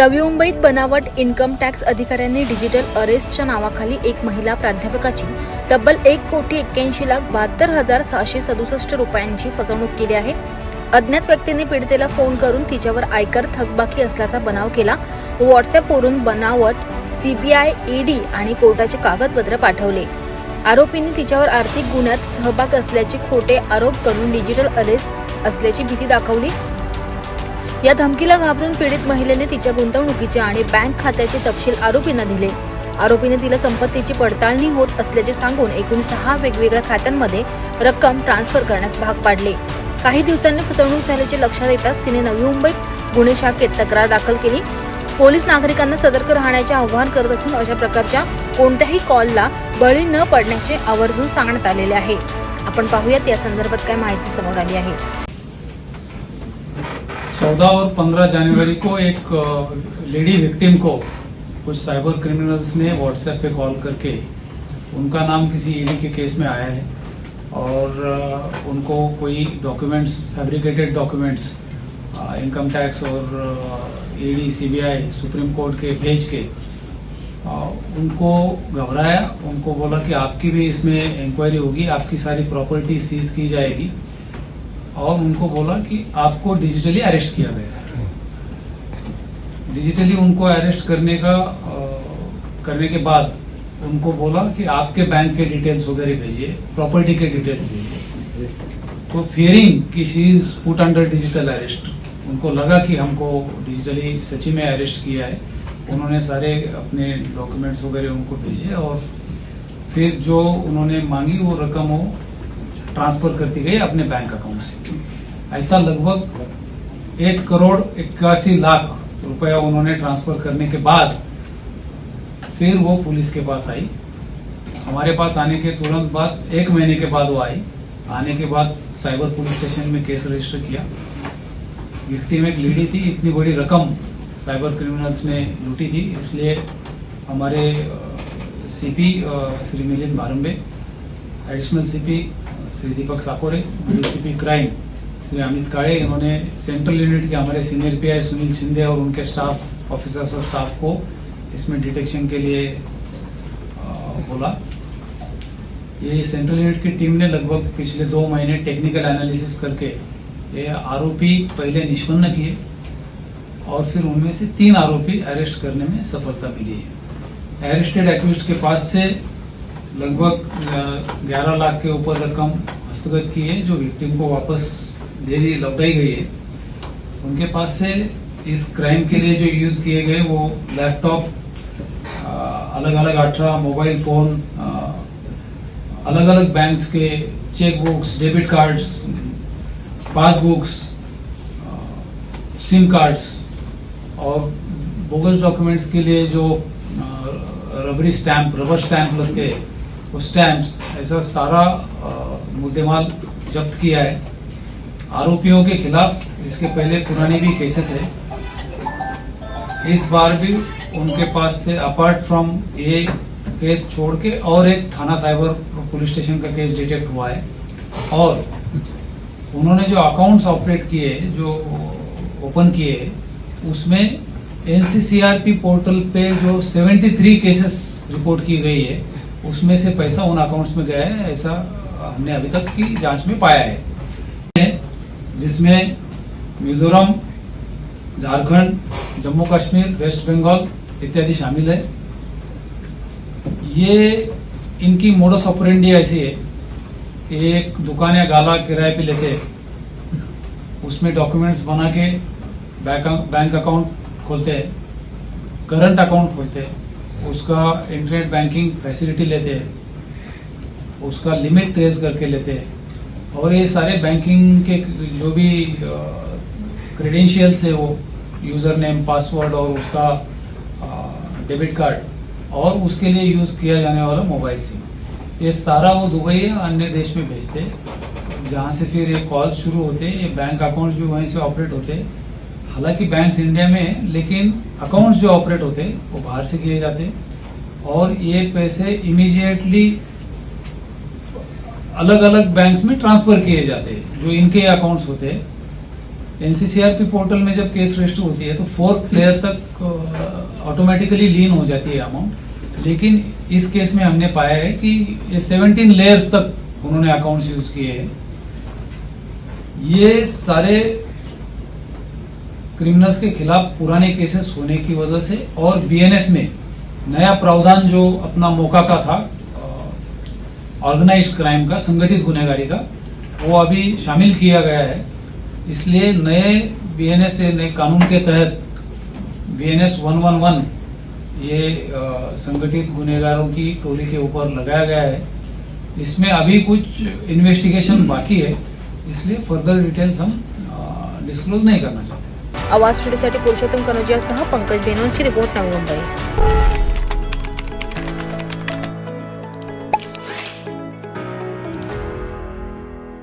नवी मुंबईत बनावट income tax अधिकाऱ्यांनी डिजिटल अरेस्टच्या नावाखाली एक महिला प्राध्यापकाची तब्बल 1,81,72,667 रुपयांची फसवणूक केली आहे। अज्ञात व्यक्तीने पीडितेला फोन करून तिच्यावर आयकर थकबाकी असल्याचा बनाव केला। व्हॉट्सअॅपवरून बनावट सीबीआय, ईडी आणि कोर्टाचे कागदपत्र पाठवले। आरोपींनी तिच्यावर आर्थिक गुन्ह्यात सहभाग असल्याचे खोटे आरोप करून डिजिटल अरेस्ट असल्याची भीती दाखवली। या धमकीला घाबरून पीडित महिलेने तिच्या गुंतवणुकीचे आणि बँक खात्याचे तपशील आरोपींना दिले। आरोपीने तिला संपत्तीची पडताळणी होत असल्याचे सांगून एकूण 6 वेगवेगळ्या खात्यांमध्ये रक्कम ट्रान्सफर करण्यास भाग पाडले। काही दिवसांनी फसवणूक झाल्याचे लक्षात येताच तिने नवी मुंबई गुन्हे शाखेत तक्रार दाखल केली। पोलीस नागरिकांना सतर्क राहण्याचे आवाहन करत असून अशा प्रकारच्या कोणत्याही कॉलला बळी न पडण्याचे आवर्जून सांगण्यात आलेले आहे। आपण पाहूयात या संदर्भात काय माहिती समोर आली आहे। 14 और 15 जनवरी को एक लेडी विक्टिम को कुछ साइबर क्रिमिनल्स ने व्हाट्सएप पे कॉल करके उनका नाम किसी ईडी के केस में आया है और उनको कोई documents, fabricated documents income tax और ईडी, सीबीआई, सुप्रीम कोर्ट के भेज के उनको घबराया। उनको बोला कि आपकी भी इसमें इंक्वायरी होगी, आपकी सारी प्रॉपर्टी सीज की जाएगी और उनको बोला कि आपको डिजिटली अरेस्ट किया गया है। डिजिटली उनको अरेस्ट करने के बाद उनको बोला कि आपके बैंक के डिटेल्स वगैरह भेजिए, प्रॉपर्टी के डिटेल्स भेजिए। तो फियरिंग कि she is put under digital arrest, उनको लगा कि हमको डिजिटली सच्ची में अरेस्ट किया है। उन्होंने सारे अपने डॉक्यूमेंट्स वगैरह उनको भेजे और फिर जो उन्होंने मांगी वो रकम वो ट्रांसफर करती गई अपने बैंक अकाउंट से। ऐसा लगभग 1,81,00,000 रुपया उन्होंने ट्रांसफर करने के बाद फिर वो पुलिस के पास आई। हमारे पास आने के तुरंत बाद 1 महीने के बाद वो आई। आने के बाद साइबर पुलिस स्टेशन में केस रजिस्टर किया। विक्टिम एक लेडी थी, इतनी बड़ी रकम साइबर क्रिमिनल्स ने लूटी थी, इसलिए हमारे CP Shri Milind Bharambe, additional CP Shri Deepak Sakore, DCP crime Shri Amit Kale, इन्होंने सेंट्रल यूनिट के हमारे सीनियर पीआई सुनील शिंदे और उनके स्टाफ ऑफिसर्स और स्टाफ को इसमें डिटेक्शन के लिए बोला। ये सेंट्रल यूनिट की टीम ने लगभग पिछले 2 महीने टेक्निकल एनालिसिस करके ये आरोपी पहले निष्पन्न किए और फिर उनमें से 3 आरोपी अरेस्ट करने में सफलता मिली है। अरेस्टेड एक्यूज्ड के पास से लगभग 11 लाख के ऊपर रकम हस्तगत की है, जो विक्टिम को वापस दे दी, लौटाई गई है। उनके पास से इस क्राइम के लिए जो यूज किए गए वो लैपटॉप, अलग अलग 18 मोबाइल फोन, अलग अलग बैंक्स के cheque books, debit cards, passbooks, SIM cards और बोगस डॉक्यूमेंट्स के लिए जो रबर स्टैंप लगते हैं वो स्टैम्प्स, ऐसा सारा मुद्देमाल जब्त किया है। आरोपियों के खिलाफ इसके पहले पुरानी भी केसेस है। इस बार भी उनके पास से अपार्ट फ्रॉम ये केस छोड़ के और एक थाना साइबर पुलिस स्टेशन का केस डिटेक्ट हुआ है और उन्होंने जो अकाउंट्स ऑपरेट किए, जो ओपन किए, उसमें एनसीसीआरपी पोर्टल पे जो 73 केसेस रिपोर्ट की गई है, उसमें से पैसा उन अकाउंट्स में गया है, ऐसा हमने अभी तक की जांच में पाया है, जिसमें मिजोरम, झारखंड, जम्मू कश्मीर, वेस्ट बंगाल इत्यादि शामिल है। ये इनकी मोडस ऑपरेंडी ऐसी है, एक दुकान या गाला किराए पे लेते, उसमें डॉक्यूमेंट्स बना के बैंक अकाउंट खोलते हैं, करंट अकाउंट खोलते हैं, उसका इंटरनेट बैंकिंग फैसिलिटी लेते हैं, उसका लिमिट ट्रेस करके लेते हैं और ये सारे बैंकिंग के जो भी क्रेडेंशियल्स है, वो यूजर नेम, पासवर्ड और उसका डेबिट कार्ड और उसके लिए यूज किया जाने वाला मोबाइल सिम, ये सारा वो दुबई या अन्य देश में भेजते हैं, जहां से फिर ये कॉल शुरू होते हैं। ये बैंक अकाउंट्स भी वहीं से ऑपरेट होते हैं। हालांकि बैंक्स इंडिया में है, लेकिन अकाउंट्स जो ऑपरेट होते हैं वो बाहर से किए जाते हैं और ये पैसे इमीडिएटली अलग अलग बैंक्स में ट्रांसफर किए जाते हैं, जो इनके अकाउंट्स होते हैं। एनसीसीआरपी पोर्टल में जब केस रजिस्टर होती है तो 4th लेयर तक ऑटोमेटिकली लीन हो जाती है अमाउंट, लेकिन इस केस में हमने पाया है कि ये 17 लेयर्स तक उन्होंने अकाउंट्स यूज किए हैं। ये सारे क्रिमिनल्स के खिलाफ पुराने केसेस होने की वजह से और बीएनएस में नया प्रावधान जो अपना मौका का था ऑर्गेनाइज्ड क्राइम का, संगठित गुनहगारी का, वो अभी शामिल किया गया है। इसलिए नए बीएनएस से नए कानून के तहत बीएनएस 111 ये संगठित गुनहगारों की टोली के ऊपर लगाया गया है। इसमें अभी कुछ इन्वेस्टिगेशन बाकी है, इसलिए फर्दर डिटेल्स हम डिस्क्लोज नहीं करना चाहते। आवाज स्टुडिओसाठी पुरुषोत्तम कनोजियासह पंकज बेनोरची रिपोर्ट, नवी मुंबई।